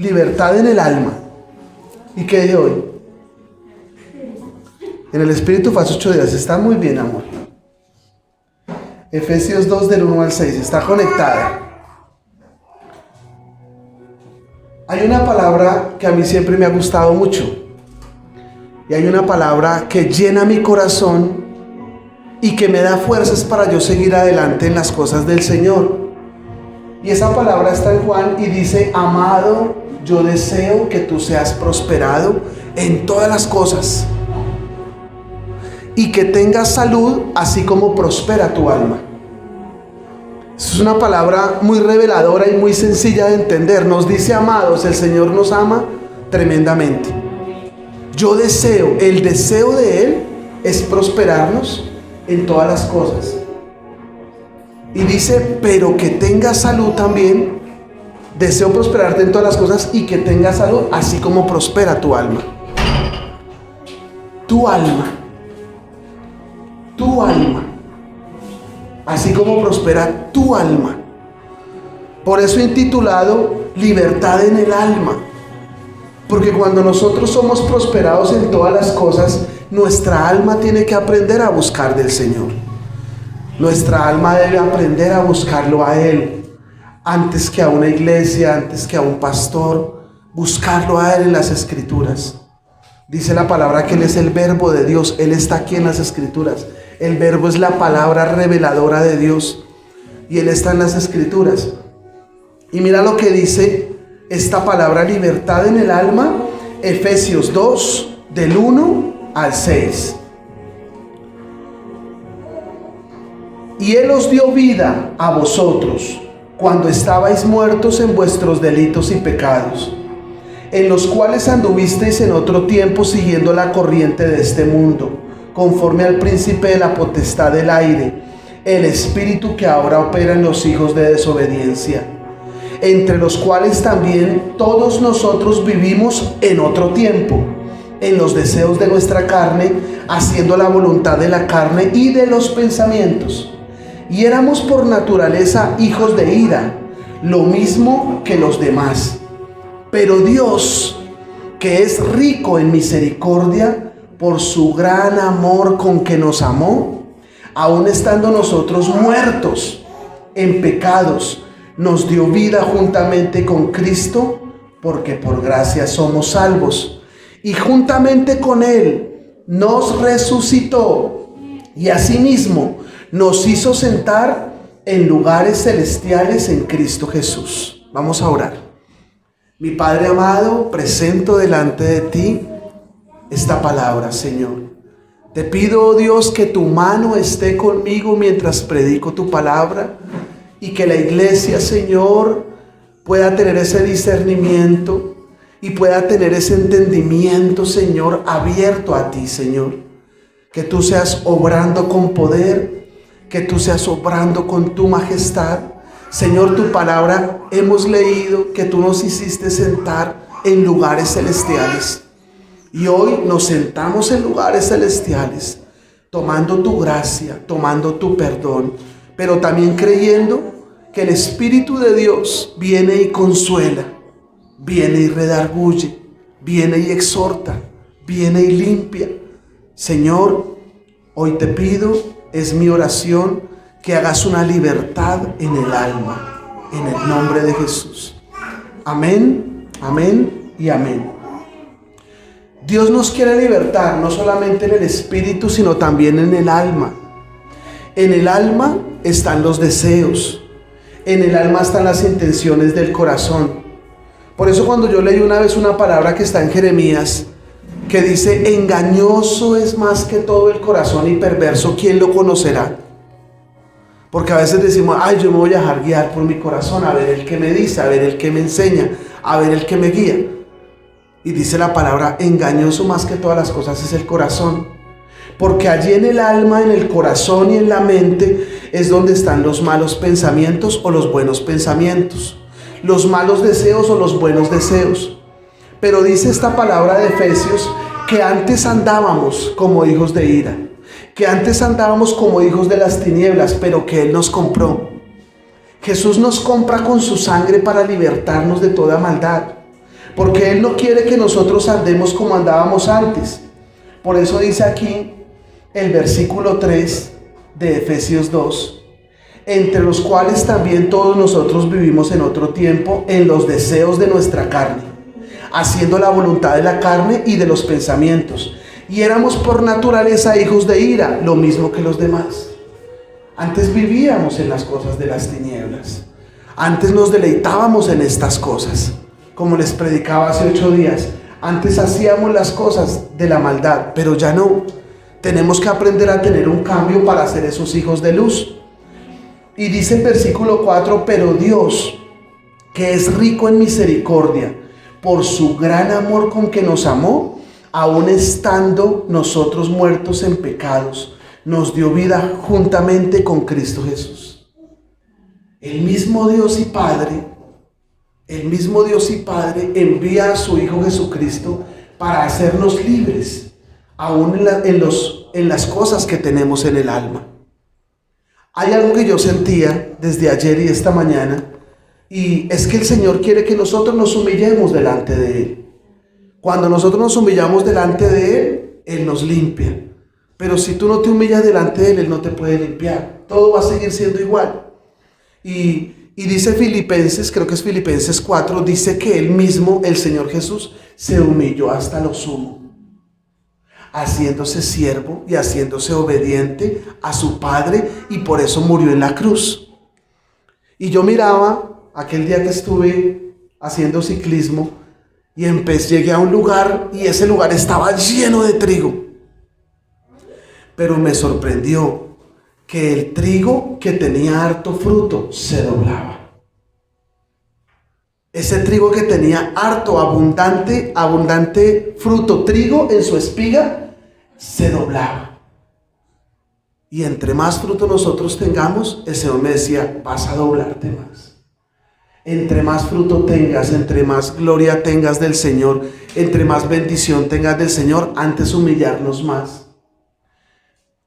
libertad en el alma. ¿Y qué dije hoy? En el espíritu fue hace 8 días. Está muy bien, amor. Efesios 2 del 1 al 6. Está conectada. Hay una palabra que a mí siempre me ha gustado mucho. Y hay una palabra que llena mi corazón y que me da fuerzas para yo seguir adelante en las cosas del Señor. Y esa palabra está en Juan y dice: amado, yo deseo que tú seas prosperado en todas las cosas y que tengas salud, así como prospera tu alma. Es una palabra muy reveladora y muy sencilla de entender. Nos dice amados, el Señor nos ama tremendamente. Yo deseo, el deseo de Él es prosperarnos en todas las cosas. Y dice, pero que tengas salud también. Deseo prosperarte en todas las cosas y que tengas salud, así como prospera tu alma. Tu alma. Tu alma. Así como prospera tu alma. Por eso he intitulado Libertad en el alma. Porque cuando nosotros somos prosperados en todas las cosas, nuestra alma tiene que aprender a buscar del Señor. Nuestra alma debe aprender a buscarlo a Él. Antes que a una iglesia, antes que a un pastor, buscarlo a Él en las Escrituras. Dice la palabra que Él es el verbo de Dios. Él está aquí en las Escrituras. El verbo es la palabra reveladora de Dios. Y Él está en las Escrituras. Y mira lo que dice esta palabra libertad en el alma. Efesios 2, del 1 al 6. Y Él os dio vida a vosotros cuando estabais muertos en vuestros delitos y pecados, en los cuales anduvisteis en otro tiempo siguiendo la corriente de este mundo, conforme al príncipe de la potestad del aire, el espíritu que ahora opera en los hijos de desobediencia, entre los cuales también todos nosotros vivimos en otro tiempo, en los deseos de nuestra carne, haciendo la voluntad de la carne y de los pensamientos. Y éramos por naturaleza hijos de ira, lo mismo que los demás. Pero Dios, que es rico en misericordia, por su gran amor con que nos amó, aun estando nosotros muertos en pecados, nos dio vida juntamente con Cristo, porque por gracia somos salvos. Y juntamente con Él nos resucitó y asimismo nos hizo sentar en lugares celestiales en Cristo Jesús. Vamos a orar. Mi Padre amado, presento delante de ti esta palabra, Señor. Te pido, oh Dios, que tu mano esté conmigo mientras predico tu palabra y que la iglesia, Señor, pueda tener ese discernimiento y pueda tener ese entendimiento, Señor, abierto a ti, Señor. Que tú seas obrando con poder, que tú seas obrando con tu majestad. Señor, tu palabra hemos leído que tú nos hiciste sentar en lugares celestiales. Y hoy nos sentamos en lugares celestiales, tomando tu gracia, tomando tu perdón, pero también creyendo que el Espíritu de Dios viene y consuela, viene y redarguye, viene y exhorta, viene y limpia. Señor, hoy te pido, es mi oración, que hagas una libertad en el alma, en el nombre de Jesús. Amén, amén y amén. Dios nos quiere libertar, no solamente en el espíritu, sino también en el alma. En el alma están los deseos, en el alma están las intenciones del corazón. Por eso cuando yo leí una vez una palabra que está en Jeremías, que dice, engañoso es más que todo el corazón y perverso, ¿quién lo conocerá? Porque a veces decimos, ay, yo me voy a dejar guiar por mi corazón, a ver el que me dice, a ver el que me enseña, a ver el que me guía. Y dice la palabra, engañoso más que todas las cosas es el corazón. Porque allí en el alma, en el corazón y en la mente es donde están los malos pensamientos o los buenos pensamientos, los malos deseos o los buenos deseos. Pero dice esta palabra de Efesios que antes andábamos como hijos de ira, que antes andábamos como hijos de las tinieblas, pero que Él nos compró. Jesús nos compra con su sangre para libertarnos de toda maldad. porque Él no quiere que nosotros andemos como andábamos antes. Por eso dice aquí el versículo 3 de Efesios 2, entre los cuales también todos nosotros vivimos en otro tiempo en los deseos de nuestra carne, haciendo la voluntad de la carne y de los pensamientos, y éramos por naturaleza hijos de ira, lo mismo que los demás. Antes vivíamos en las cosas de las tinieblas, antes nos deleitábamos en estas cosas, como les predicaba hace 8 días, antes hacíamos las cosas de la maldad, pero ya no. Tenemos que aprender a tener un cambio para ser esos hijos de luz. Y dice el versículo 4, pero Dios, que es rico en misericordia, por su gran amor con que nos amó, aun estando nosotros muertos en pecados, nos dio vida juntamente con Cristo Jesús. El mismo Dios y Padre envía a su Hijo Jesucristo para hacernos libres, aún en las cosas que tenemos en el alma. Hay algo que yo sentía desde ayer y esta mañana, y es que el Señor quiere que nosotros nos humillemos delante de Él. Cuando nosotros nos humillamos delante de Él, Él nos limpia. Pero si tú no te humillas delante de Él, Él no te puede limpiar. Todo va a seguir siendo igual. Y dice Filipenses, creo que es Filipenses 4, dice que Él mismo, el Señor Jesús, se humilló hasta lo sumo, haciéndose siervo y haciéndose obediente a su Padre, y por eso murió en la cruz. Y yo miraba aquel día que estuve haciendo ciclismo y llegué a un lugar y ese lugar estaba lleno de trigo. Pero me sorprendió que el trigo que tenía harto fruto se doblaba. Ese trigo que tenía harto, abundante fruto, trigo en su espiga, se doblaba. Y entre más fruto nosotros tengamos, el Señor me decía, vas a doblarte más. Entre más fruto tengas, entre más gloria tengas del Señor, entre más bendición tengas del Señor, antes humillarnos más.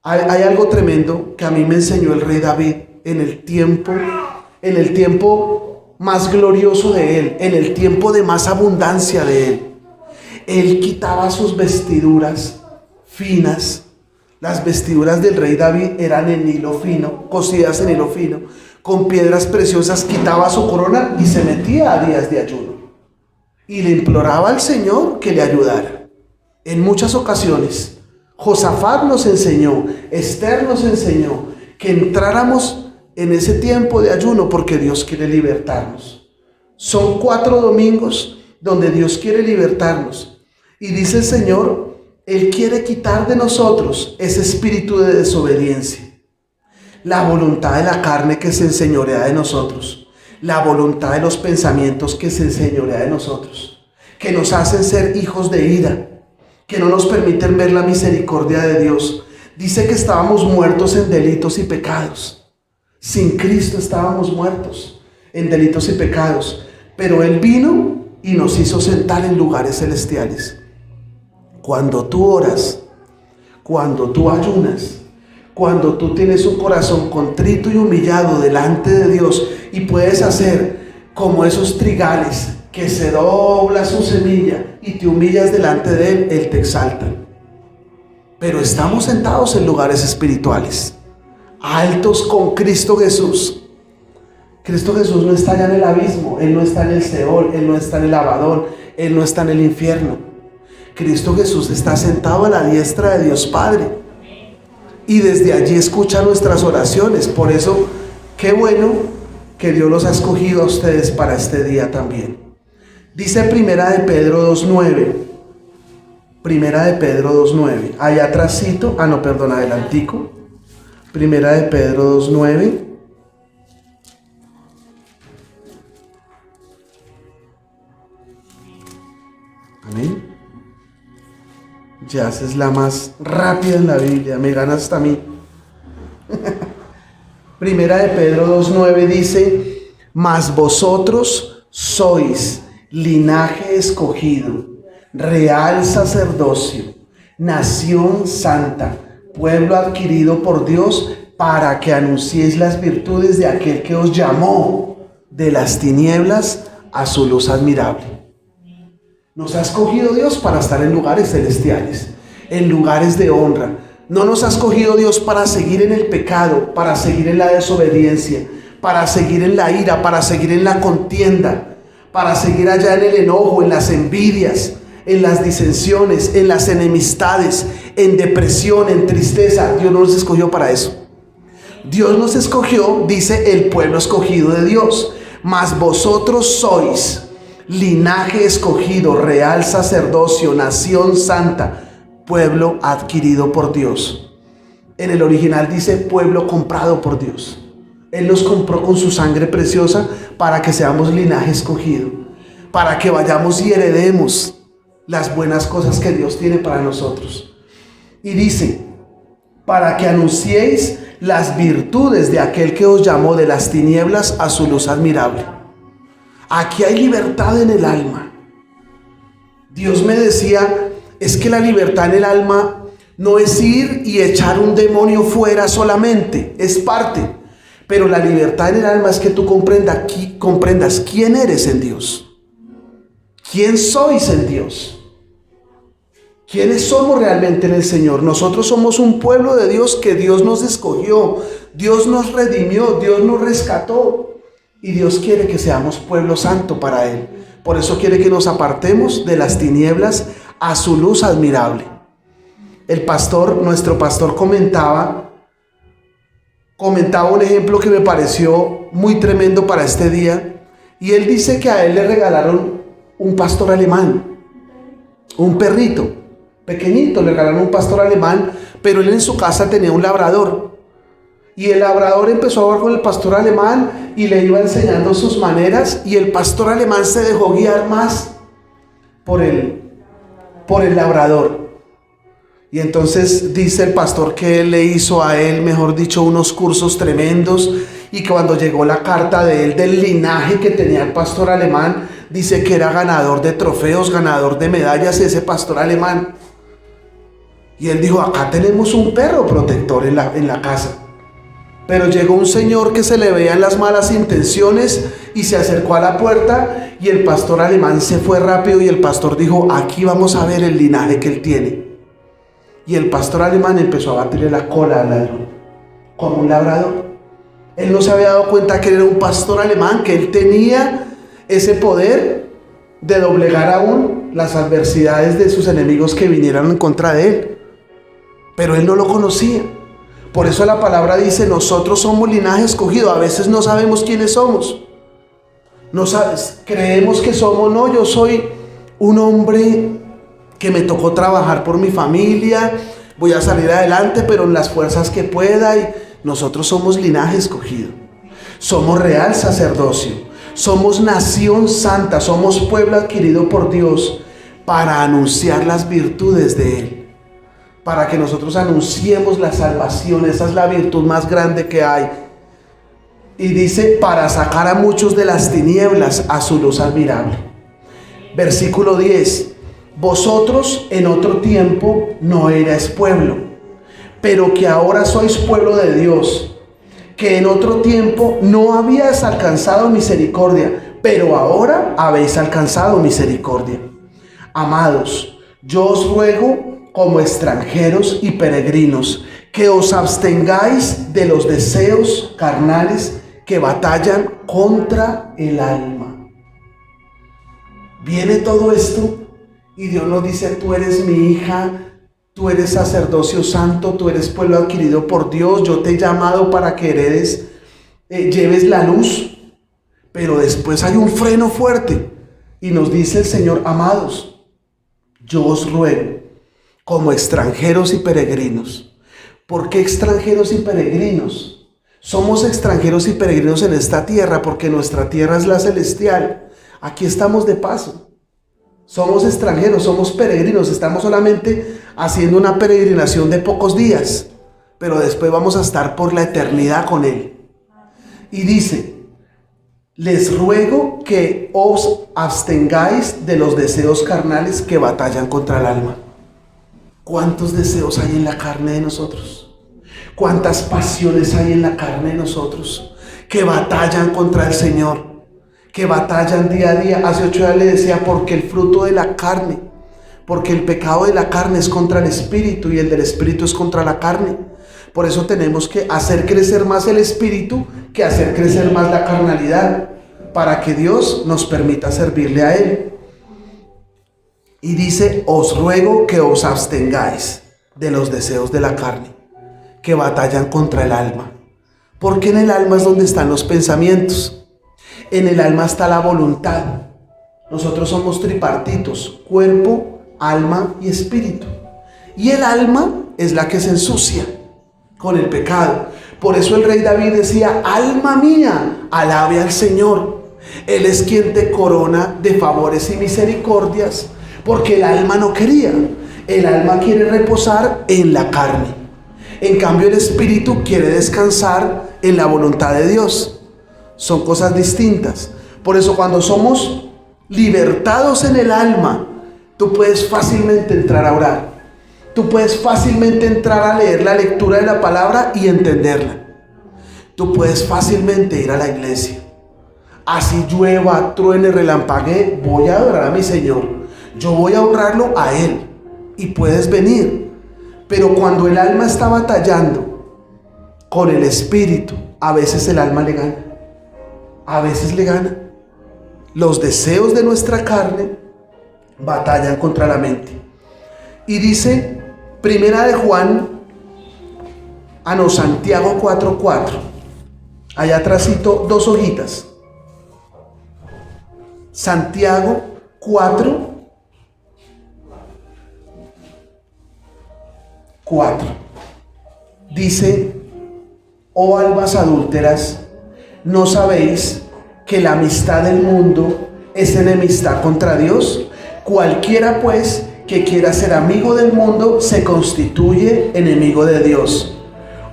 Hay algo tremendo que a mí me enseñó el rey David en el tiempo más glorioso de él, en el tiempo de más abundancia de él. Él quitaba sus vestiduras finas. Las vestiduras del rey David eran en hilo fino, cosidas en hilo fino, con piedras preciosas. Quitaba su corona y se metía a días de ayuno. Y le imploraba al Señor que le ayudara. En muchas ocasiones, Josafat nos enseñó, Esther nos enseñó que entráramos en ese tiempo de ayuno porque Dios quiere libertarnos. Son 4 domingos donde Dios quiere libertarnos. Y dice el Señor, Él quiere quitar de nosotros ese espíritu de desobediencia, la voluntad de la carne que se enseñorea de nosotros, la voluntad de los pensamientos que se enseñorea de nosotros, que nos hacen ser hijos de ira, que no nos permiten ver la misericordia de Dios. Dice que estábamos muertos en delitos y pecados. Sin Cristo estábamos muertos en delitos y pecados, pero Él vino y nos hizo sentar en lugares celestiales. Cuando tú oras, cuando tú ayunas, cuando tú tienes un corazón contrito y humillado delante de Dios y puedes hacer como esos trigales que se dobla su semilla y te humillas delante de Él, Él te exalta. Pero estamos sentados en lugares espirituales, altos con Cristo Jesús. Cristo Jesús no está allá en el abismo, Él no está en el Seol, Él no está en el Abadón, Él no está en el infierno. Cristo Jesús está sentado a la diestra de Dios Padre y desde allí escucha nuestras oraciones. Por eso, qué bueno que Dios los ha escogido a ustedes para este día también. Dice Primera de Pedro 2:9. Primera de Pedro 2:9. Allá atrásito, adelantico. Primera de Pedro 2:9. Amén. Ya es la más rápida en la Biblia, me gana hasta a mí. Primera de Pedro 2:9 dice, mas vosotros sois linaje escogido, real sacerdocio, nación santa, pueblo adquirido por Dios, para que anunciéis las virtudes de aquel que os llamó de las tinieblas a su luz admirable. Nos ha escogido Dios para estar en lugares celestiales, en lugares de honra. No nos ha escogido Dios para seguir en el pecado, para seguir en la desobediencia, para seguir en la ira, para seguir en la contienda, para seguir allá en el enojo, en las envidias, en las disensiones, en las enemistades, en depresión, en tristeza. Dios no nos escogió para eso. Dios nos escogió, dice, el pueblo escogido de Dios. Mas vosotros sois linaje escogido, real sacerdocio, nación santa, pueblo adquirido por Dios. En el original dice pueblo comprado por Dios. Él nos compró con su sangre preciosa para que seamos linaje escogido, para que vayamos y heredemos las buenas cosas que Dios tiene para nosotros. Y dice, para que anunciéis las virtudes de aquel que os llamó de las tinieblas a su luz admirable. Aquí hay libertad en el alma. Dios me decía, es que la libertad en el alma no es ir y echar un demonio fuera solamente, es parte. Pero la libertad en el alma es que tú comprendas quién eres en Dios. ¿Quién sois en Dios? ¿Quiénes somos realmente en el Señor? Nosotros somos un pueblo de Dios que Dios nos escogió, Dios nos redimió, Dios nos rescató. Y Dios quiere que seamos pueblo santo para Él. Por eso quiere que nos apartemos de las tinieblas a su luz admirable. Nuestro pastor comentaba un ejemplo que me pareció muy tremendo para este día. Y él dice que a él le regalaron un pastor alemán, un perrito pequeñito, le regalaron un pastor alemán, pero él en su casa tenía un labrador. Y el labrador empezó a hablar con el pastor alemán y le iba enseñando sus maneras, y el pastor alemán se dejó guiar más por el labrador. Y entonces dice el pastor que él le hizo a él, mejor dicho, unos cursos tremendos, y que cuando llegó la carta de él, del linaje que tenía el pastor alemán, dice que era ganador de trofeos, ganador de medallas ese pastor alemán. Y él dijo, acá tenemos un perro protector en la casa. Pero llegó un señor que se le veían las malas intenciones y se acercó a la puerta, y el pastor alemán se fue rápido, y el pastor dijo, aquí vamos a ver el linaje que él tiene. Y el pastor alemán empezó a batirle la cola al ladrón, como un labrador. Él no se había dado cuenta que él era un pastor alemán, que él tenía ese poder de doblegar aún las adversidades de sus enemigos que vinieran en contra de él. Pero él no lo conocía. Por eso la palabra dice, nosotros somos linaje escogido. A veces no sabemos quiénes somos. No sabes, creemos que somos, no, yo soy un hombre que me tocó trabajar por mi familia, voy a salir adelante, pero en las fuerzas que pueda. Y nosotros somos linaje escogido. Somos real sacerdocio. Somos nación santa. Somos pueblo adquirido por Dios para anunciar las virtudes de Él. Para que nosotros anunciemos la salvación. Esa es la virtud más grande que hay. Y dice, para sacar a muchos de las tinieblas a su luz admirable. Versículo 10. Vosotros en otro tiempo no erais pueblo, pero que ahora sois pueblo de Dios, que en otro tiempo no habíais alcanzado misericordia, pero ahora habéis alcanzado misericordia. Amados, yo os ruego como extranjeros y peregrinos, que os abstengáis de los deseos carnales que batallan contra el alma. Viene todo esto y Dios nos dice, tú eres mi hija, tú eres sacerdocio santo, tú eres pueblo adquirido por Dios, yo te he llamado para que heredes, lleves la luz. Pero después hay un freno fuerte y nos dice el Señor, amados, yo os ruego como extranjeros y peregrinos. ¿Por qué extranjeros y peregrinos? Somos extranjeros y peregrinos en esta tierra porque nuestra tierra es la celestial. Aquí estamos de paso. Somos extranjeros, somos peregrinos. Estamos solamente haciendo una peregrinación de pocos días, pero después vamos a estar por la eternidad con Él. Y dice, les ruego que os abstengáis de los deseos carnales que batallan contra el alma. ¿Cuántos deseos hay en la carne de nosotros? ¿Cuántas pasiones hay en la carne de nosotros que batallan contra el Señor? que batallan día a día. Hace 8 días le decía, porque el fruto de la carne, porque el pecado de la carne es contra el espíritu y el del espíritu es contra la carne. Por eso tenemos que hacer crecer más el espíritu que hacer crecer más la carnalidad, para que Dios nos permita servirle a Él. Y dice, os ruego que os abstengáis de los deseos de la carne, que batallan contra el alma. Porque en el alma es donde están los pensamientos. En el alma está la voluntad. Nosotros somos tripartitos: cuerpo, alma y espíritu. Y el alma es la que se ensucia con el pecado. Por eso el rey David decía, alma mía, alabe al Señor. Él es quien te corona de favores y misericordias, porque el alma no quería. El alma quiere reposar en la carne. En cambio, el espíritu quiere descansar en la voluntad de Dios. Son cosas distintas. Por eso, cuando somos libertados en el alma, tú puedes fácilmente entrar a orar. Tú puedes fácilmente entrar a leer la lectura de la palabra y entenderla. Tú puedes fácilmente ir a la iglesia. Así llueva, truene, relampaguee, voy a adorar a mi Señor. Yo voy a honrarlo a Él. Y puedes venir. Pero cuando el alma está batallando con el espíritu, a veces el alma le gana. A veces le gana. Los deseos de nuestra carne batallan contra la mente. Y dice Santiago 4:4. Allá atrásito 2 hojitas. Santiago 4:4. Dice, oh almas adúlteras, ¿no sabéis que la amistad del mundo es enemistad contra Dios? Cualquiera pues que quiera ser amigo del mundo se constituye enemigo de Dios.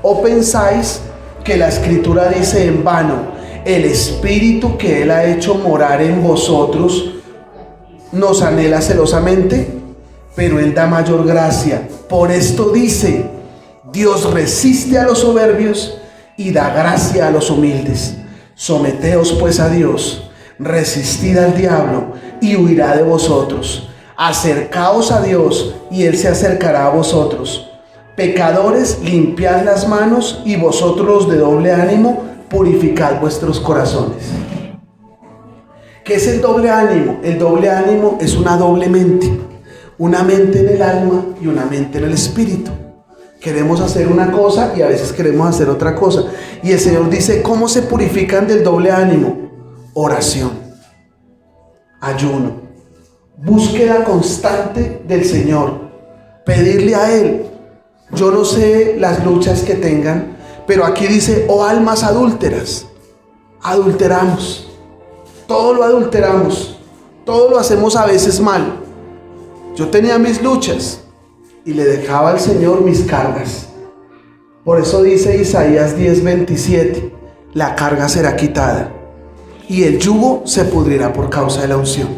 ¿O pensáis que la Escritura dice en vano, el Espíritu que Él ha hecho morar en vosotros nos anhela celosamente? Pero Él da mayor gracia. Por esto dice, Dios resiste a los soberbios y da gracia a los humildes. Someteos pues a Dios, resistid al diablo y huirá de vosotros. Acercaos a Dios y Él se acercará a vosotros. Pecadores, limpiad las manos, y vosotros los de doble ánimo, purificad vuestros corazones. ¿Qué es el doble ánimo? El doble ánimo es una doble mente. Una mente en el alma y una mente en el espíritu. Queremos hacer una cosa y a veces queremos hacer otra cosa. Y el Señor dice, ¿cómo se purifican del doble ánimo? Oración, ayuno, búsqueda constante del Señor, pedirle a Él. Yo no sé las luchas que tengan, pero aquí dice, oh almas adúlteras, adulteramos, todo lo adulteramos, todo lo hacemos a veces mal. Yo tenía mis luchas y le dejaba al Señor mis cargas. Por eso dice Isaías 10:27, la carga será quitada y el yugo se pudrirá por causa de la unción.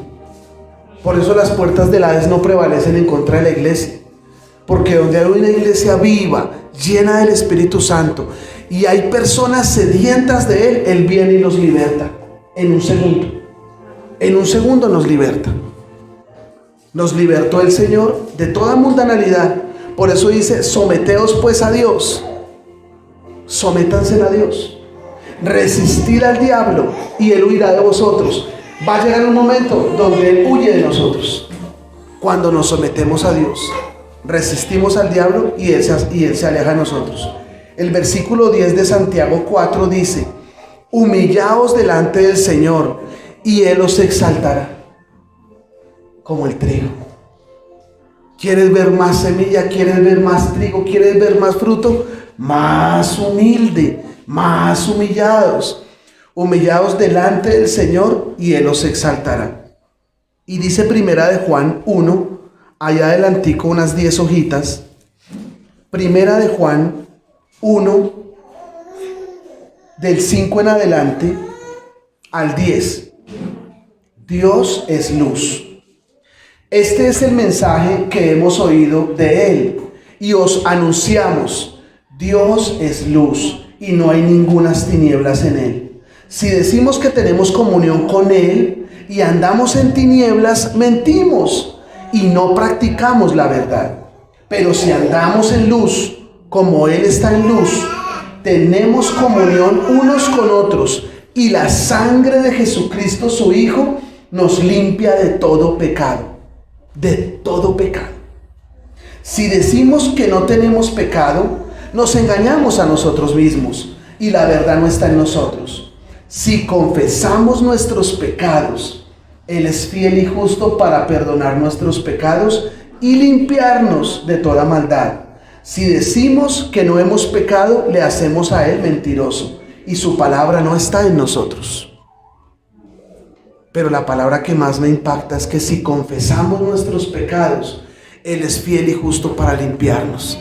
Por eso las puertas del Hades no prevalecen en contra de la iglesia. Porque donde hay una iglesia viva, llena del Espíritu Santo, y hay personas sedientas de Él, Él viene y los liberta. En un segundo. En un segundo nos liberta. Nos libertó el Señor de toda mundanalidad. Por eso dice, someteos pues a Dios. Sométanse a Dios. Resistid al diablo y Él huirá de vosotros. Va a llegar un momento donde Él huye de nosotros. Cuando nos sometemos a Dios. Resistimos al diablo y él se aleja de nosotros. El versículo 10 de Santiago 4 dice, humillaos delante del Señor y Él os exaltará como el trigo. ¿Quieres ver más semilla? ¿Quieres ver más trigo? ¿Quieres ver más fruto? Más humilde, más humillados. Humillaos delante del Señor y Él os exaltará. Y dice Primera de Juan 1, allá adelantico unas 10 hojitas. Primera de Juan 1, del 5 en adelante al 10. Dios es luz. Este es el mensaje que hemos oído de Él y os anunciamos. Dios es luz y no hay ningunas tinieblas en Él. Si decimos que tenemos comunión con Él y andamos en tinieblas, mentimos y no practicamos la verdad. Pero si andamos en luz, como Él está en luz, tenemos comunión unos con otros, y la sangre de Jesucristo, su Hijo, nos limpia de todo pecado. De todo pecado. Si decimos que no tenemos pecado, nos engañamos a nosotros mismos, y la verdad no está en nosotros. Si confesamos nuestros pecados, Él es fiel y justo para perdonar nuestros pecados y limpiarnos de toda maldad. Si decimos que no hemos pecado, le hacemos a Él mentiroso, y su palabra no está en nosotros. Pero la palabra que más me impacta es que si confesamos nuestros pecados, Él es fiel y justo para limpiarnos.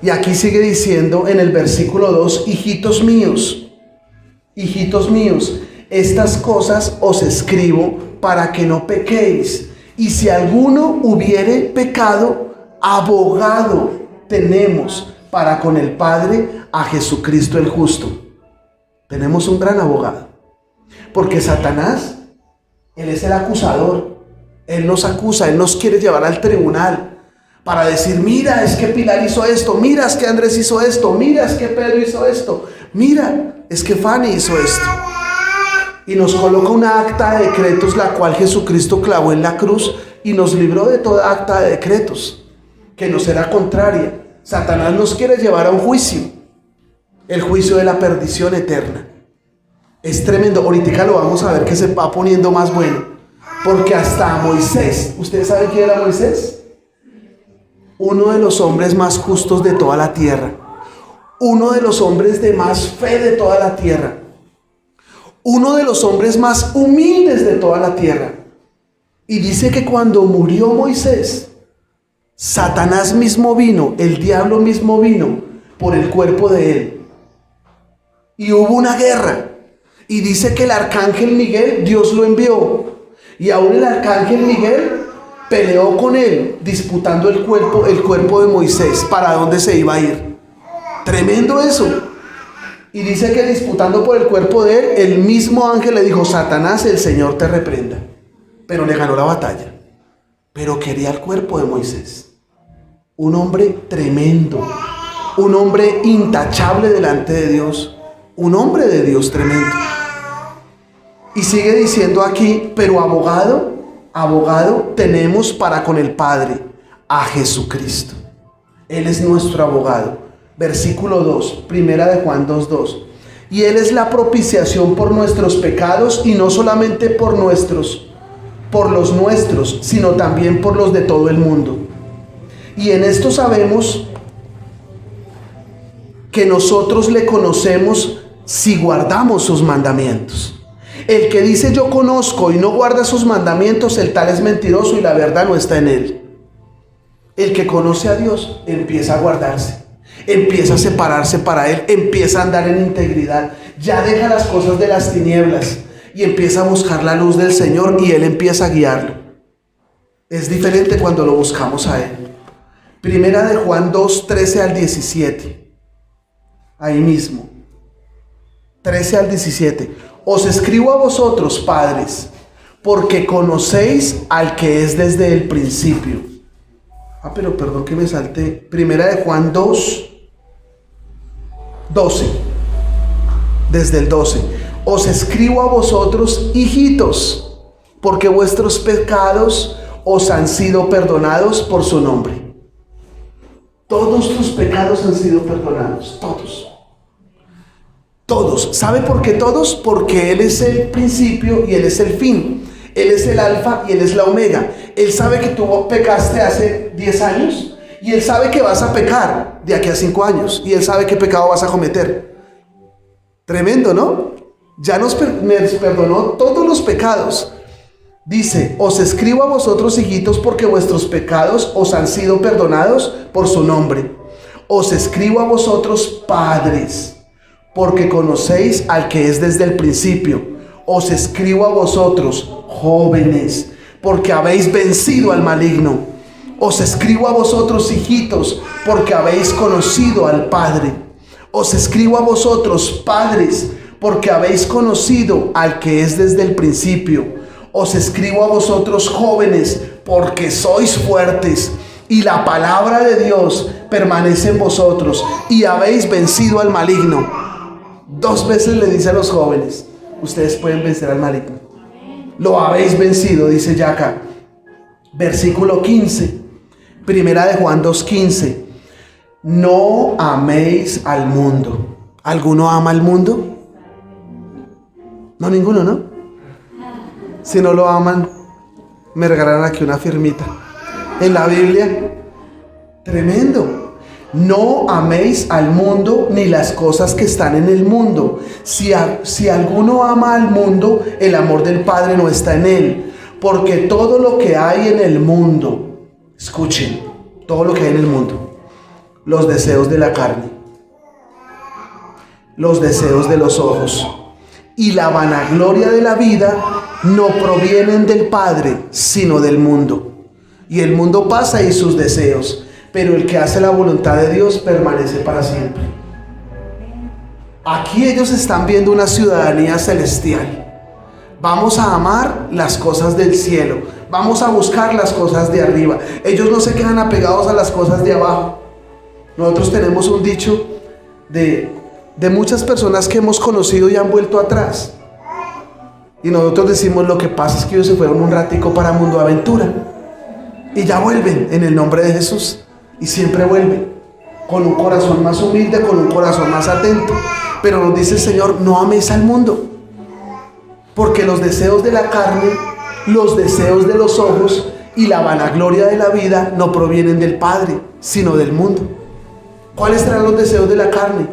Y aquí sigue diciendo en el versículo 2, hijitos míos, estas cosas os escribo para que no pequéis. Y si alguno hubiere pecado, abogado tenemos para con el Padre, a Jesucristo el justo. Tenemos un gran abogado. Porque Satanás, él es el acusador. Él nos acusa, él nos quiere llevar al tribunal para decir, mira, es que Pilar hizo esto, mira, es que Andrés hizo esto, mira, es que Pedro hizo esto, mira, es que Fanny hizo esto. Y nos coloca una acta de decretos, la cual Jesucristo clavó en la cruz y nos libró de toda acta de decretos que nos era contraria. Satanás nos quiere llevar a un juicio, el juicio de la perdición eterna. Es tremendo. Ahorita lo vamos a ver que se va poniendo más bueno, porque hasta Moisés, ¿ustedes saben quién era Moisés? Uno de los hombres más justos de toda la tierra, uno de los hombres de más fe de toda la tierra, uno de los hombres más humildes de toda la tierra. Y dice que cuando murió Moisés, Satanás mismo vino, el diablo mismo vino por el cuerpo de él. Y hubo una guerra. Y dice que el arcángel Miguel, Dios lo envió. Y aún el arcángel Miguel peleó con él, disputando el cuerpo de Moisés, para dónde se iba a ir. Tremendo eso. Y dice que disputando por el cuerpo de él, el mismo ángel le dijo, Satanás, el Señor te reprenda. Pero le ganó la batalla. Pero quería el cuerpo de Moisés. Un hombre tremendo. Un hombre intachable delante de Dios. Un hombre de Dios tremendo. Y sigue diciendo aquí, pero abogado tenemos para con el Padre, a Jesucristo. Él es nuestro abogado. Versículo 2, primera de Juan 2:2. Y Él es la propiciación por nuestros pecados, y no solamente por los nuestros, sino también por los de todo el mundo. Y en esto sabemos que nosotros le conocemos si guardamos sus mandamientos. El que dice yo conozco y no guarda sus mandamientos, el tal es mentiroso y la verdad no está en él. El que conoce a Dios empieza a guardarse, empieza a separarse para Él, empieza a andar en integridad, ya deja las cosas de las tinieblas y empieza a buscar la luz del Señor, y Él empieza a guiarlo. Es diferente cuando lo buscamos a Él. Primera de Juan 2, 13 al 17. Ahí mismo. 13 al 17. Os escribo a vosotros, padres, porque conocéis al que es desde el principio. Pero perdón que me salté. Primera de Juan 2, 12. Desde el 12. Os escribo a vosotros, hijitos, porque vuestros pecados os han sido perdonados por su nombre. Todos tus pecados han sido perdonados. Todos. Todos. ¿Sabe por qué todos? Porque Él es el principio y Él es el fin. Él es el alfa y Él es la omega. Él sabe que tú pecaste hace 10 años y Él sabe que vas a pecar de aquí a 5 años y Él sabe qué pecado vas a cometer. Tremendo, ¿no? Ya nos perdonó todos los pecados. Dice, os escribo a vosotros, hijitos, porque vuestros pecados os han sido perdonados por su nombre. Os escribo a vosotros, padres, porque conocéis al que es desde el principio. Os escribo a vosotros, jóvenes, porque habéis vencido al maligno. Os escribo a vosotros, hijitos, porque habéis conocido al Padre. Os escribo a vosotros, padres, porque habéis conocido al que es desde el principio. Os escribo a vosotros jóvenes, porque sois fuertes, y la palabra de Dios permanece en vosotros, y habéis vencido al maligno. 2 veces le dice a los jóvenes: ustedes pueden vencer al maligno. Lo habéis vencido, dice ya acá. Versículo 15, primera de Juan 2:15. No améis al mundo. ¿Alguno ama al mundo? No, ninguno, ¿no? Si no lo aman, me regalaron aquí una firmita. En la Biblia, tremendo. No améis al mundo ni las cosas que están en el mundo. Si alguno ama al mundo, el amor del Padre no está en él. Porque todo lo que hay en el mundo, escuchen, todo lo que hay en el mundo, los deseos de la carne, los deseos de los ojos y la vanagloria de la vida no provienen del Padre, sino del mundo. Y el mundo pasa y sus deseos, pero el que hace la voluntad de Dios permanece para siempre. Aquí ellos están viendo una ciudadanía celestial. Vamos a amar las cosas del cielo, vamos a buscar las cosas de arriba. Ellos no se quedan apegados a las cosas de abajo. Nosotros tenemos un dicho de muchas personas que hemos conocido y han vuelto atrás. Y nosotros decimos: lo que pasa es que ellos se fueron un ratico para Mundo Aventura y ya vuelven en el nombre de Jesús. Y siempre vuelven con un corazón más humilde, con un corazón más atento. Pero nos dice el Señor: no améis al mundo, porque los deseos de la carne, los deseos de los ojos y la vanagloria de la vida no provienen del Padre, sino del mundo. ¿Cuáles serán los deseos de la carne?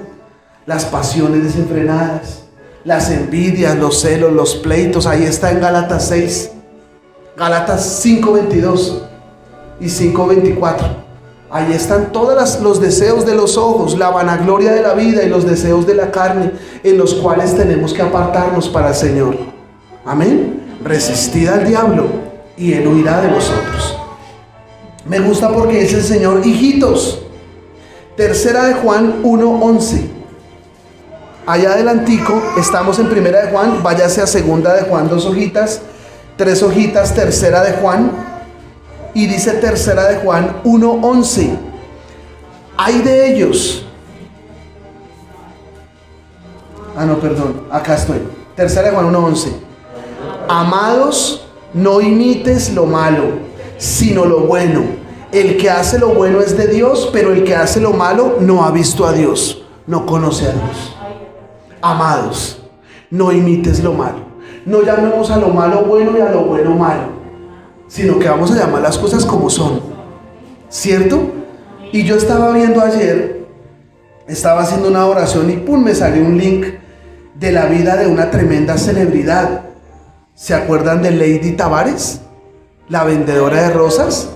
Las pasiones desenfrenadas, las envidias, los celos, los pleitos. Ahí está en Gálatas 6, Gálatas 5:22 y 5:24. Ahí están todos los deseos de los ojos, la vanagloria de la vida y los deseos de la carne, en los cuales tenemos que apartarnos para el Señor. Amén. Resistid al diablo y él huirá de vosotros. Me gusta porque dice el Señor: hijitos. Tercera de Juan 1:11. Allá adelantico, estamos en primera de Juan, váyase a segunda de Juan 2 hojitas, 3 hojitas, tercera de Juan, y dice tercera de Juan 1:11. Hay de ellos. Acá estoy. Tercera de Juan 1:11. Amados, no imites lo malo, sino lo bueno. El que hace lo bueno es de Dios, pero el que hace lo malo no ha visto a Dios, no conoce a Dios. Amados, no imites lo malo. No llamemos a lo malo bueno y a lo bueno malo, sino que vamos a llamar las cosas como son, ¿cierto? Y yo estaba viendo ayer, estaba haciendo una oración y ¡pum!, me salió un link de la vida de una tremenda celebridad. ¿Se acuerdan de Lady Tavares, la vendedora de rosas?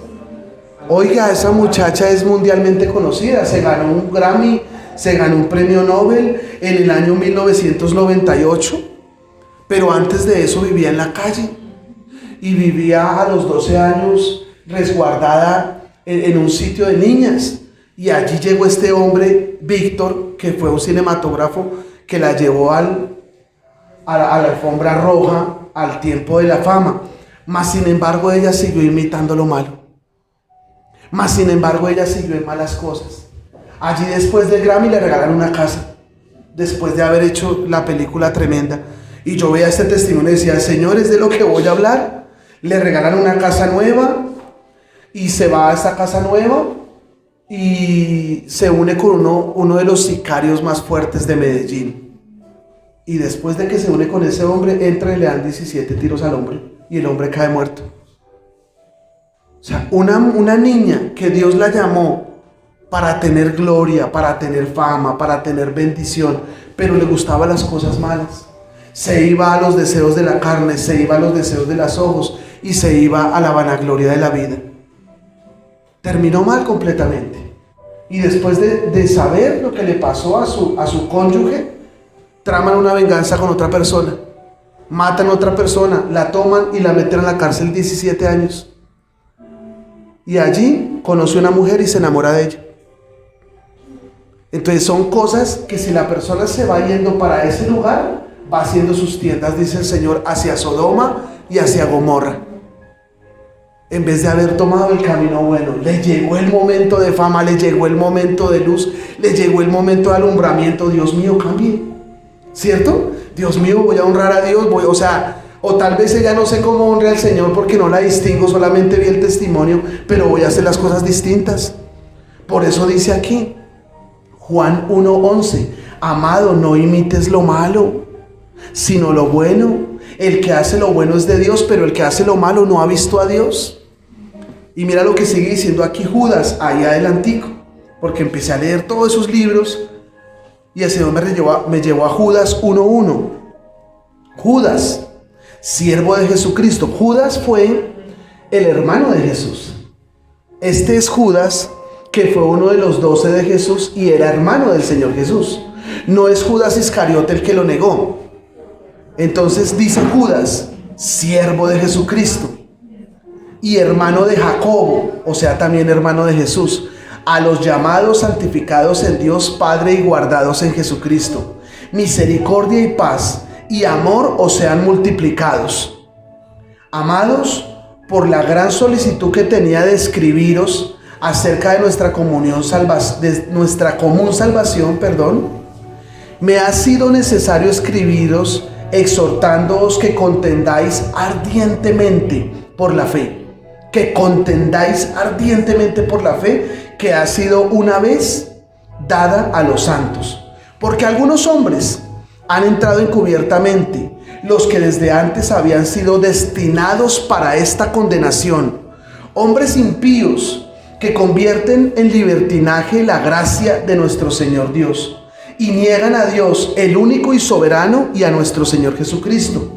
Oiga, esa muchacha es mundialmente conocida, se ganó un Grammy, se ganó un premio Nobel en el año 1998, pero antes de eso vivía en la calle y vivía a los 12 años resguardada en un sitio de niñas, y allí llegó este hombre, Víctor, que fue un cinematógrafo que la llevó a la alfombra roja, al tiempo de la fama. Mas sin embargo ella siguió imitando lo malo. Mas sin embargo ella siguió en malas cosas. Allí después del Grammy le regalaron una casa, después de haber hecho la película tremenda. Y yo veía este testimonio y decía: Señor, es de lo que voy a hablar. Le regalan una casa nueva y se va a esta casa nueva y se une con uno de los sicarios más fuertes de Medellín. Y después de que se une con ese hombre, entra y le dan 17 tiros al hombre y el hombre cae muerto. O sea, una niña que Dios la llamó para tener gloria, para tener fama, para tener bendición, pero le gustaban las cosas malas. Se iba a los deseos de la carne, se iba a los deseos de los ojos y se iba a la vanagloria de la vida. Terminó mal completamente. Y después de saber lo que le pasó a su cónyuge, traman una venganza con otra persona. Matan a otra persona, la toman y la meten en la cárcel 17 años. Y allí conoce una mujer y se enamora de ella. Entonces son cosas que si la persona se va yendo para ese lugar, va haciendo sus tiendas, dice el Señor, hacia Sodoma y hacia Gomorra. En vez de haber tomado el camino bueno, le llegó el momento de fama, le llegó el momento de luz, le llegó el momento de alumbramiento. Dios mío, cambie, ¿cierto? Dios mío, voy a honrar a Dios, o tal vez ella no sé cómo honra al Señor porque no la distingo, solamente vi el testimonio, pero voy a hacer las cosas distintas. Por eso dice aquí, Juan 1:11, amado, no imites lo malo, sino lo bueno. El que hace lo bueno es de Dios, pero el que hace lo malo no ha visto a Dios. Y mira lo que sigue diciendo aquí Judas, ahí adelantico, porque empecé a leer todos esos libros y el Señor me llevó a Judas 1:1. Judas, siervo de Jesucristo. Judas fue el hermano de Jesús. Este es Judas, que fue uno de los 12 de Jesús y era hermano del Señor Jesús. No es Judas Iscariote el que lo negó. Entonces dice Judas, siervo de Jesucristo y hermano de Jacobo, o sea, también hermano de Jesús, a los llamados, santificados en Dios Padre y guardados en Jesucristo, misericordia y paz y amor os sean multiplicados. Amados, por la gran solicitud que tenía de escribiros acerca de nuestra común salvación, me ha sido necesario escribiros exhortándoos que contendáis ardientemente por la fe, que ha sido una vez dada a los santos. Porque algunos hombres han entrado encubiertamente, los que desde antes habían sido destinados para esta condenación, hombres impíos que convierten en libertinaje la gracia de nuestro Señor Dios y niegan a Dios, el único y soberano, y a nuestro Señor Jesucristo.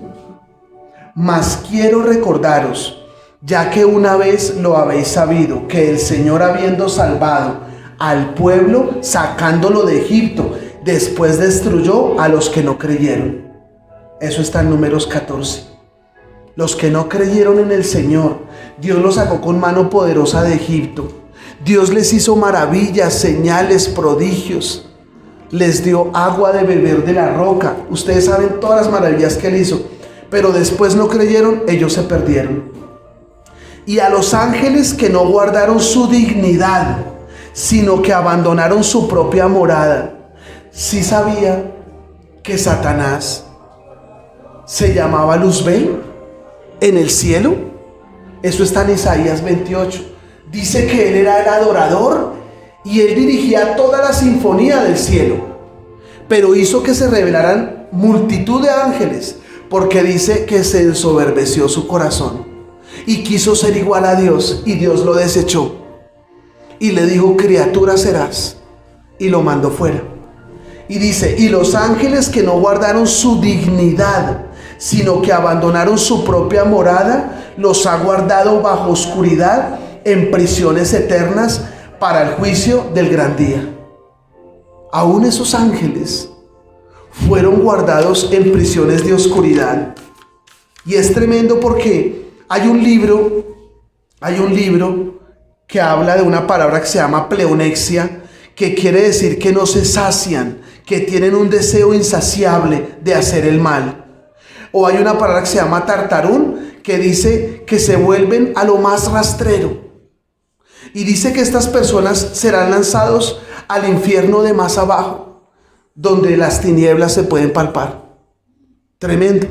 Mas quiero recordaros, ya que una vez lo habéis sabido, que el Señor, habiendo salvado al pueblo, sacándolo de Egipto, después destruyó a los que no creyeron. Eso está en Números 14. Los que no creyeron en el Señor, Dios los sacó con mano poderosa de Egipto. Dios les hizo maravillas, señales, prodigios. Les dio agua de beber de la roca. Ustedes saben todas las maravillas que Él hizo. Pero después no creyeron, ellos se perdieron. Y a los ángeles que no guardaron su dignidad, sino que abandonaron su propia morada. ¿Sí sabía que Satanás se llamaba Luzbel en el cielo? Eso está en Isaías 28. Dice que él era el adorador y él dirigía toda la sinfonía del cielo, pero hizo que se rebelaran multitud de ángeles, porque dice que se ensoberbeció su corazón y quiso ser igual a Dios, y Dios lo desechó y le dijo, criatura serás, y lo mandó fuera. Y dice, y los ángeles que no guardaron su dignidad, sino que abandonaron su propia morada, los ha guardado bajo oscuridad en prisiones eternas para el juicio del gran día. Aún esos ángeles fueron guardados en prisiones de oscuridad. Y es tremendo porque hay un libro que habla de una palabra que se llama pleonexia, que quiere decir que no se sacian, que tienen un deseo insaciable de hacer el mal. O hay una palabra que se llama tartarún, que dice que se vuelven a lo más rastrero. Y dice que estas personas serán lanzados al infierno de más abajo, donde las tinieblas se pueden palpar. Tremendo.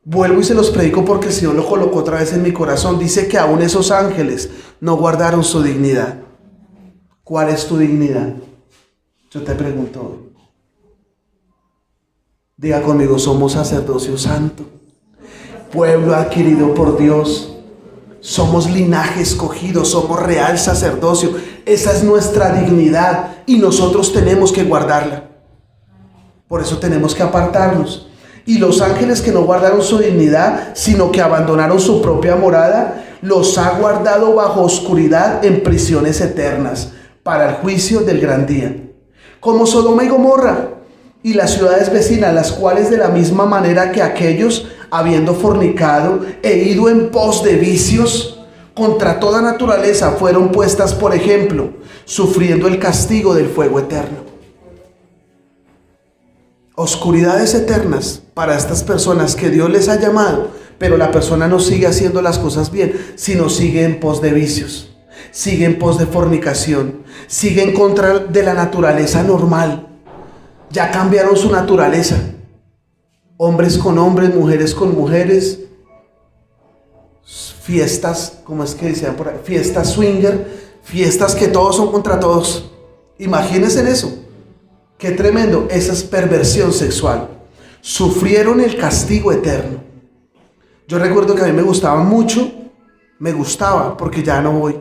Vuelvo y se los predico porque el Señor lo colocó otra vez en mi corazón. Dice que aún esos ángeles no guardaron su dignidad. ¿Cuál es tu dignidad? Yo te pregunto hoy. Diga conmigo, somos sacerdocio santo, pueblo adquirido por Dios. Somos linaje escogido, somos real sacerdocio. Esa es nuestra dignidad y nosotros tenemos que guardarla. Por eso tenemos que apartarnos. Y los ángeles que no guardaron su dignidad, sino que abandonaron su propia morada, los ha guardado bajo oscuridad en prisiones eternas para el juicio del gran día. Como Sodoma y Gomorra y las ciudades vecinas, las cuales de la misma manera que aquellos, habiendo fornicado e ido en pos de vicios contra toda naturaleza, fueron puestas por ejemplo, sufriendo el castigo del fuego eterno. Oscuridades eternas para estas personas que Dios les ha llamado, pero la persona no sigue haciendo las cosas bien, sino sigue en pos de vicios, sigue en pos de fornicación, sigue en contra de la naturaleza normal. Ya cambiaron su naturaleza. Hombres con hombres, mujeres con mujeres, fiestas, ¿cómo es que decían por ahí? Fiestas swinger, fiestas que todos son contra todos. Imagínense en eso. Qué tremendo. Esa es perversión sexual. Sufrieron el castigo eterno. Yo recuerdo que a mí me gustaba porque ya no voy,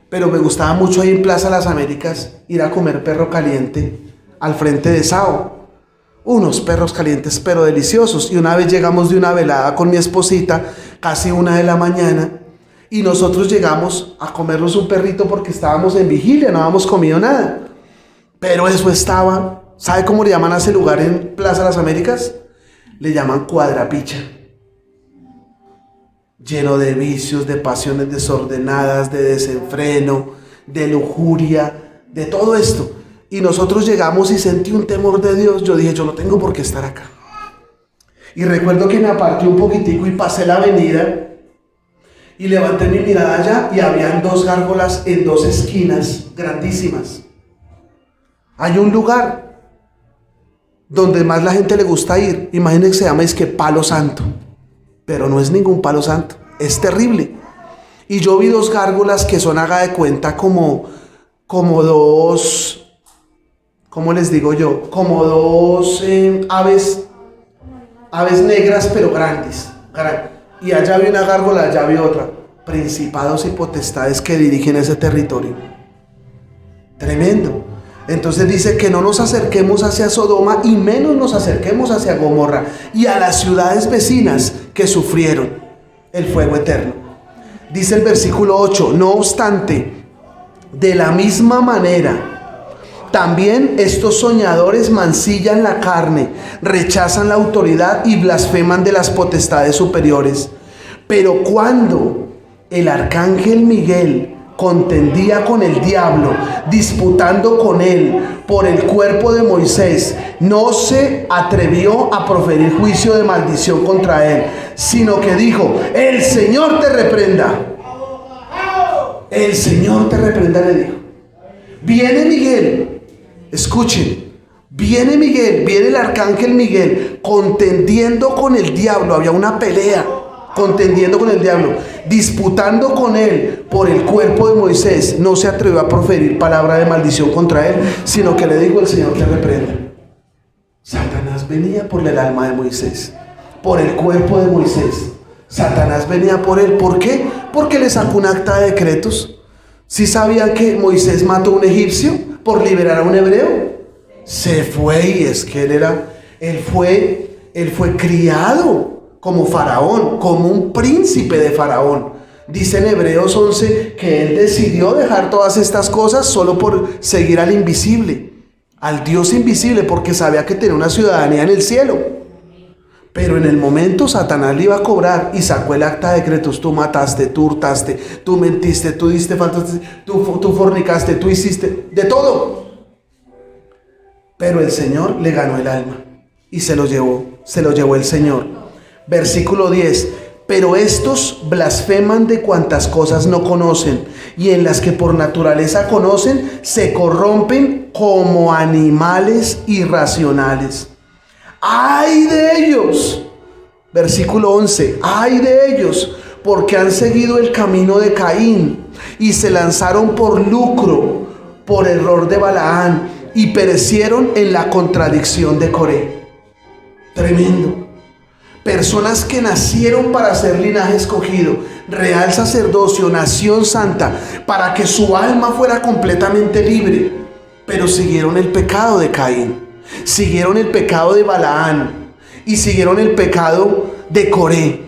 pero me gustaba mucho ahí en Plaza Las Américas ir a comer perro caliente al frente de Sao. Unos perros calientes pero deliciosos. Y una vez llegamos de una velada con mi esposita, casi 1 de la mañana, y nosotros llegamos a comernos un perrito porque estábamos en vigilia, no habíamos comido nada. Pero eso estaba, ¿sabe cómo le llaman a ese lugar en Plaza Las Américas? Le llaman Cuadrapicha. Lleno de vicios, de pasiones desordenadas, de desenfreno, de lujuria, de todo esto. Y nosotros llegamos y sentí un temor de Dios. Yo dije, yo no tengo por qué estar acá. Y recuerdo que me aparté un poquitico y pasé la avenida y levanté mi mirada allá y habían 2 gárgolas en 2 esquinas grandísimas. Hay un lugar donde más la gente le gusta ir. Imagínense, se llama Palo Santo. Pero no es ningún palo santo. Es terrible. Y yo vi 2 gárgolas que son, haga de cuenta, como 2... ¿Cómo les digo yo? Como 2 aves negras pero grandes. Y allá había una gárgola, allá había otra. Principados y potestades que dirigen ese territorio. Tremendo. Entonces dice que no nos acerquemos hacia Sodoma y menos nos acerquemos hacia Gomorra y a las ciudades vecinas que sufrieron el fuego eterno. Dice el versículo 8, no obstante, de la misma manera, también estos soñadores mancillan la carne, rechazan la autoridad y blasfeman de las potestades superiores. Pero cuando el arcángel Miguel contendía con el diablo, disputando con él por el cuerpo de Moisés, no se atrevió a proferir juicio de maldición contra él, sino que dijo, el Señor te reprenda. El Señor te reprenda, le dijo. Viene Miguel. Escuchen, viene el arcángel Miguel contendiendo con el diablo. Había una pelea, contendiendo con el diablo, disputando con él por el cuerpo de Moisés. No se atrevió a proferir palabra de maldición contra él, sino que le dijo, el Señor te reprenda. Satanás venía por el alma de Moisés, por el cuerpo de Moisés. Satanás venía por él. ¿Por qué? Porque le sacó un acta de decretos. ¿Sí sabían que Moisés mató a un egipcio por liberar a un hebreo? Se fue, y es que él fue criado como faraón, como un príncipe de faraón. Dice en Hebreos 11 que él decidió dejar todas estas cosas solo por seguir al invisible, al Dios invisible, porque sabía que tenía una ciudadanía en el cielo. Pero en el momento Satanás le iba a cobrar y sacó el acta de decretos. Tú mataste, tú hurtaste, tú mentiste, tú diste faltas, tú fornicaste, tú hiciste de todo. Pero el Señor le ganó el alma y se lo llevó el Señor. Versículo 10. Pero estos blasfeman de cuantas cosas no conocen, y en las que por naturaleza conocen, se corrompen como animales irracionales. ¡Ay de ellos! Versículo 11. ¡Ay de ellos! Porque han seguido el camino de Caín y se lanzaron por lucro, por error de Balaán, y perecieron en la contradicción de Coré. Tremendo. Personas que nacieron para ser linaje escogido, real sacerdocio, nación santa, para que su alma fuera completamente libre, pero siguieron el pecado de Caín. Siguieron el pecado de Balaán y siguieron el pecado de Coré.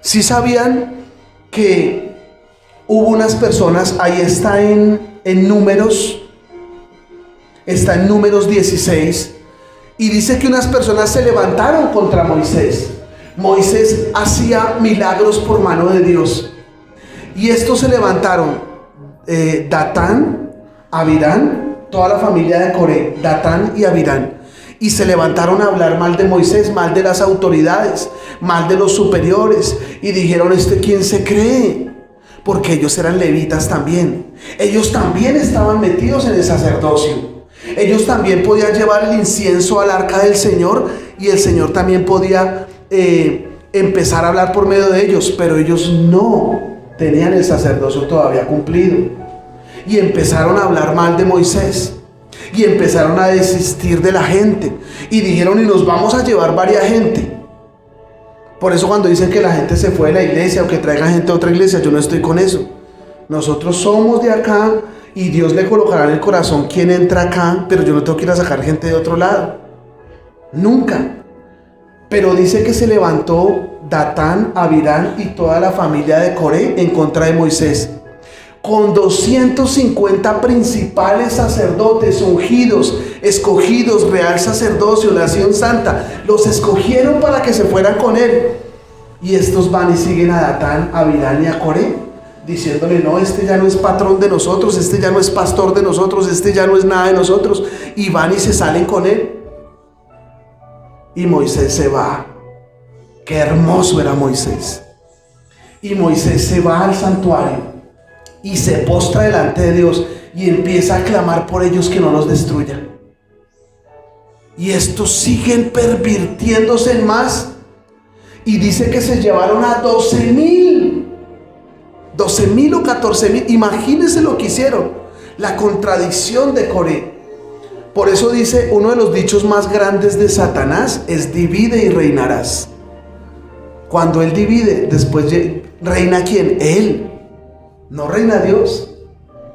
¿Sí sabían que hubo unas personas? Ahí está en Números, está en Números 16, y dice que unas personas se levantaron contra Moisés. Moisés hacía milagros por mano de Dios, y estos se levantaron, Datán, Abirán, toda la familia de Coré, Datán y Abirán, y se levantaron a hablar mal de Moisés, mal de las autoridades, mal de los superiores, y dijeron: ¿este quién se cree? Porque ellos eran levitas también. Ellos también estaban metidos en el sacerdocio. Ellos también podían llevar el incienso al arca del Señor, y el Señor también podía empezar a hablar por medio de ellos, pero ellos no tenían el sacerdocio todavía cumplido. Y empezaron a hablar mal de Moisés. Y empezaron a desistir de la gente. Y dijeron: y nos vamos a llevar varias gente. Por eso cuando dicen que la gente se fue de la iglesia o que traigan gente a otra iglesia, yo no estoy con eso. Nosotros somos de acá y Dios le colocará en el corazón quién entra acá, pero yo no tengo que ir a sacar gente de otro lado. Nunca. Pero dice que se levantó Datán, Abirán y toda la familia de Coré en contra de Moisés, con 250 principales sacerdotes ungidos, escogidos, real sacerdocio, nación santa. Los escogieron para que se fueran con él. Y estos van y siguen a Datán, a Abirán y a Coré, diciéndole: no, este ya no es patrón de nosotros, este ya no es pastor de nosotros, este ya no es nada de nosotros. Y van y se salen con él. Y Moisés se va. Qué hermoso era Moisés. Y Moisés se va al santuario y se postra delante de Dios y empieza a clamar por ellos que no los destruyan. Y estos siguen pervirtiéndose en más. Y dice que se llevaron a 12,000 o 14,000. Imagínense lo que hicieron. La contradicción de Coré. Por eso dice, uno de los dichos más grandes de Satanás es: divide y reinarás. Cuando él divide, después reina ¿quién? Él. No reina Dios.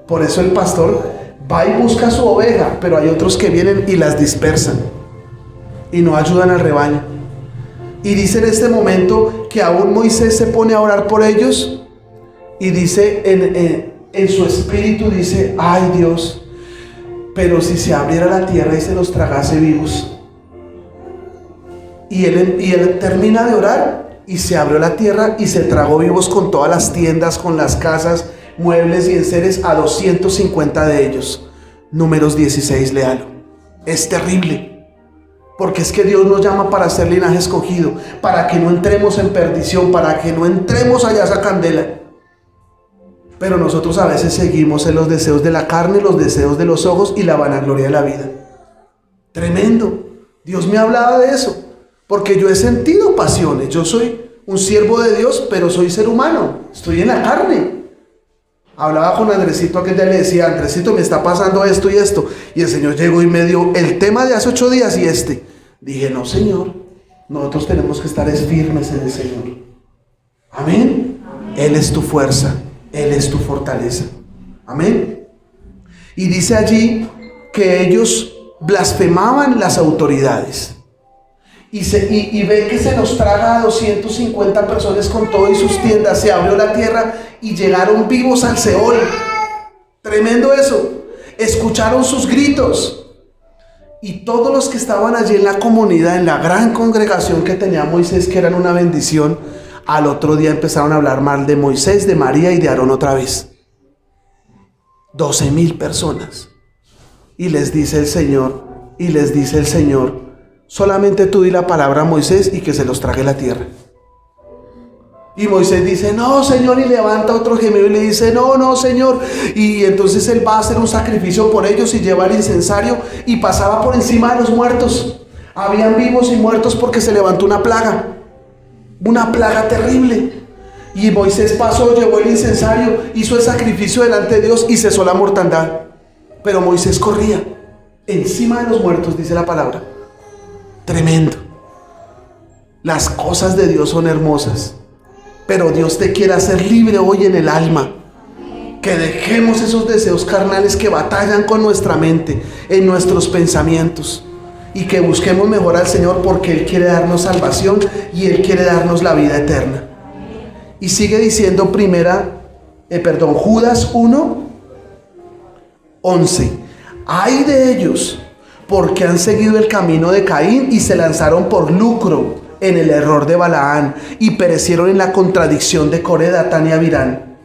Por eso el pastor va y busca a su oveja, pero hay otros que vienen y las dispersan y no ayudan al rebaño. Y dice en este momento que aún Moisés se pone a orar por ellos y dice en su espíritu, dice: ay Dios, pero si se abriera la tierra y se los tragase vivos. Y él termina de orar y se abrió la tierra y se tragó vivos con todas las tiendas, con las casas, muebles y enseres, a 250 de ellos. Números 16, léalo. Es terrible, porque es que Dios nos llama para ser linaje escogido, para que no entremos en perdición, para que no entremos allá a esa candela. Pero nosotros a veces seguimos en los deseos de la carne, los deseos de los ojos y la vanagloria de la vida. Tremendo. Dios me hablaba de eso, porque yo he sentido pasiones. Yo soy un siervo de Dios, pero soy ser humano. Estoy en la carne. Hablaba con Andresito aquel día, le decía: Andresito, me está pasando esto y esto. Y el Señor llegó y me dio el tema de hace 8 días y este. Dije: no, Señor, nosotros tenemos que estar firmes en el Señor. Amén. Él es tu fuerza, Él es tu fortaleza. Amén. Y dice allí que ellos blasfemaban las autoridades. Y ve que se los traga a 250 personas con todo y sus tiendas. Se abrió la tierra y llegaron vivos al Seol. Tremendo eso. Escucharon sus gritos. Y todos los que estaban allí en la comunidad, en la gran congregación que tenía Moisés, que eran una bendición, al otro día empezaron a hablar mal de Moisés, de María y de Aarón otra vez. 12,000 personas. Y les dice el Señor, solamente tú di la palabra a Moisés y que se los trague la tierra. Y Moisés dice: no, Señor, y levanta otro gemido y le dice: no, no, Señor. Y entonces él va a hacer un sacrificio por ellos y lleva el incensario y pasaba por encima de los muertos. Habían vivos y muertos porque se levantó una plaga terrible. Y Moisés pasó, llevó el incensario, hizo el sacrificio delante de Dios y cesó la mortandad. Pero Moisés corría encima de los muertos, dice la palabra. Tremendo. Las cosas de Dios son hermosas, pero Dios te quiere hacer libre hoy en el alma. Que dejemos esos deseos carnales que batallan con nuestra mente, en nuestros pensamientos, y que busquemos mejor al Señor, porque Él quiere darnos salvación y Él quiere darnos la vida eterna. Y sigue diciendo Judas 1:11. Ay de ellos, porque han seguido el camino de Caín y se lanzaron por lucro en el error de Balaán y perecieron en la contradicción de Coré, Datán y Abirán.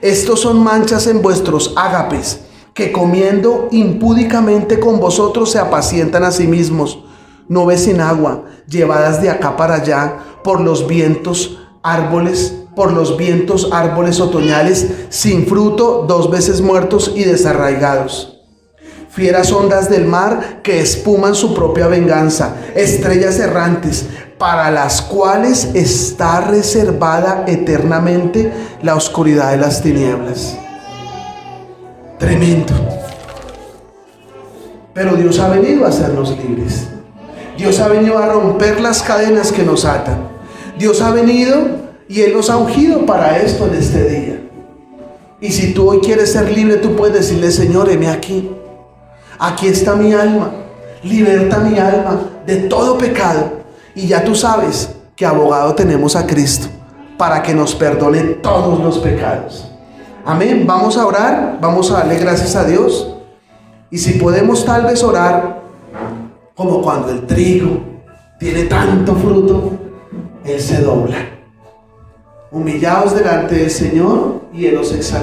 Estos son manchas en vuestros ágapes, que comiendo impúdicamente con vosotros se apacientan a sí mismos. nubes sin agua, llevadas de acá para allá por los vientos, árboles otoñales, sin fruto, 2 veces muertos y desarraigados. Fieras ondas del mar que espuman su propia venganza, estrellas errantes, para las cuales está reservada eternamente la oscuridad de las tinieblas. Tremendo. Pero Dios ha venido a hacernos libres. Dios ha venido a romper las cadenas que nos atan. Dios ha venido y Él nos ha ungido para esto en este día. Y si tú hoy quieres ser libre, tú puedes decirle: Señor, heme aquí. Aquí está mi alma. Liberta mi alma de todo pecado. Y ya tú sabes que abogado tenemos a Cristo para que nos perdone todos los pecados. Amén. Vamos a orar. Vamos a darle gracias a Dios. Y si podemos tal vez orar como cuando el trigo tiene tanto fruto, Él se dobla. Humillaos delante del Señor y Él os exaltará.